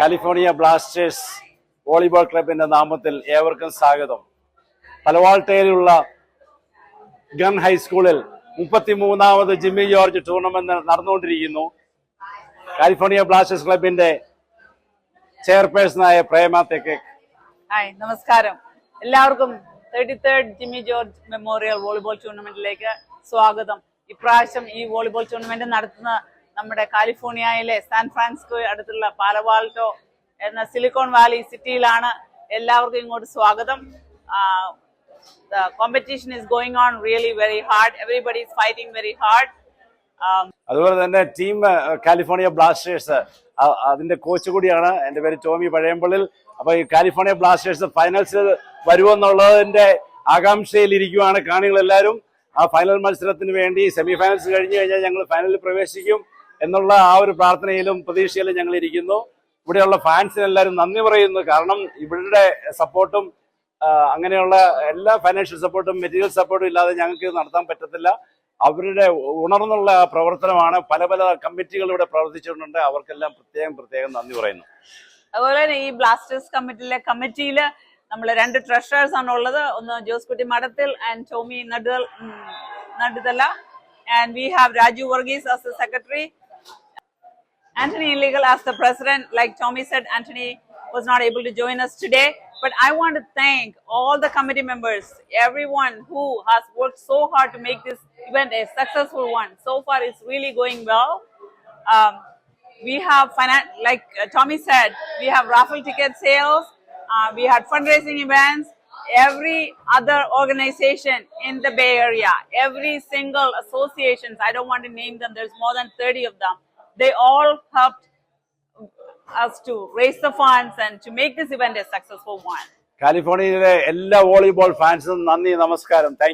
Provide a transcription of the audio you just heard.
California Blasters volleyball ക്ലബിന്റെ നാമത്തിൽ ഏവർക്കും സ്വാഗതം. പലവാൾട്ടയിലുള്ള ഗൺ ഹൈസ്കൂളിൽ 33ാമത് ജിമ്മി ജോർജ് ടൂർണമെന്റ് നടന്നുകൊണ്ടിരിക്കുന്നു. കാലിഫോർണിയ ബ്ലാസ്റ്റേഴ്സ് ക്ലബിന്റെ ചെയർപേഴ്സണായ പ്രേമ തെക്കേ. ഹായ്, നമസ്കാരം. എല്ലാവർക്കും 33rd Jimmy George memorial volleyball ടൂർണമെന്റിലേക്ക് സ്വാഗതം. ഇപ്രാവശ്യം ഈ വോളിബോൾ ടൂർണമെന്റ് നടത്തുന്ന നമ്മുടെ കാലിഫോർണിയയിലെ സാൻ ഫ്രാൻസിസ്കോ അടുത്തുള്ള പാലവാൾട്ടോ എന്ന സിലിക്കോൺ വാലി സിറ്റിയിലാണ്. എല്ലാവർക്കും ഇങ്ങോട്ട് സ്വാഗതം. The competition is going on really very hard. Everybody is fighting very hard. അതുപോലെ തന്നെ ടീം കാലിഫോർണിയ ബ്ലാസ്റ്റേഴ്സ് അതിന്റെ കോച്ച് കൂടിയാണ്. എന്റെ പേര് ടോമി പഴയമ്പള്ളിൽ. അപ്പൊ ഈ കാലിഫോർണിയ ബ്ലാസ്റ്റേഴ്സ് ഫൈനൽസിൽ വരുമെന്നുള്ളതിന്റെ ആകാംക്ഷയിൽ ഇരിക്കുവാണ് കാണികൾ എല്ലാവരും. ആ ഫൈനൽ മത്സരത്തിന് വേണ്ടി സെമി ഫൈനൽസ് കഴിഞ്ഞു കഴിഞ്ഞാൽ ഞങ്ങൾ ഫൈനലിൽ പ്രവേശിക്കും എന്നുള്ള ആ ഒരു പ്രാർത്ഥനയിലും പ്രതീക്ഷയിലും ഞങ്ങൾ ഇരിക്കുന്നു. ഇവിടെയുള്ള ഫാൻസിന് എല്ലാവരും നന്ദി പറയുന്നു. കാരണം ഇവരുടെ സപ്പോർട്ടും അങ്ങനെയുള്ള എല്ലാ ഫൈനാൻഷ്യൽ സപ്പോർട്ടും മെറ്റീരിയൽ സപ്പോർട്ടും ഇല്ലാതെ ഞങ്ങൾക്ക് നടത്താൻ പറ്റത്തില്ല. അവരുടെ ഉണർന്നുള്ള പ്രവർത്തനമാണ്. പല പല കമ്മിറ്റികൾ ഇവിടെ പ്രവർത്തിച്ചിട്ടുണ്ട്. അവർക്കെല്ലാം പ്രത്യേകം നന്ദി പറയുന്നു. അതുപോലെ തന്നെ ഈ ബ്ലാസ്റ്റേഴ്സ് കമ്മിറ്റിയിൽ നമ്മൾ 2 ട്രഷറേഴ്സ് ആണ് ഉള്ളത്. ഒന്ന് Joskutty Madathil and Tomy Naduthala, and we have Raju Varghese as the secretary, Anthony Illegal as the president. Like Tommy said, Anthony was not able to join us today, but I want to thank all the committee members, everyone who has worked so hard to make this event a successful one. So far it's really going well. We have like Tommy said, we have raffle ticket sales, we had fundraising events. Every other organization in the Bay Area, every single associations, I don't want to name them, there's more than 30 of them, they all helped us to raise the funds and to make this event a successful one. കാലിഫോർണിയയിലെ എല്ലാ volleyball ഫാൻസിനും നന്ദി, നമസ്കാരം. Thank you.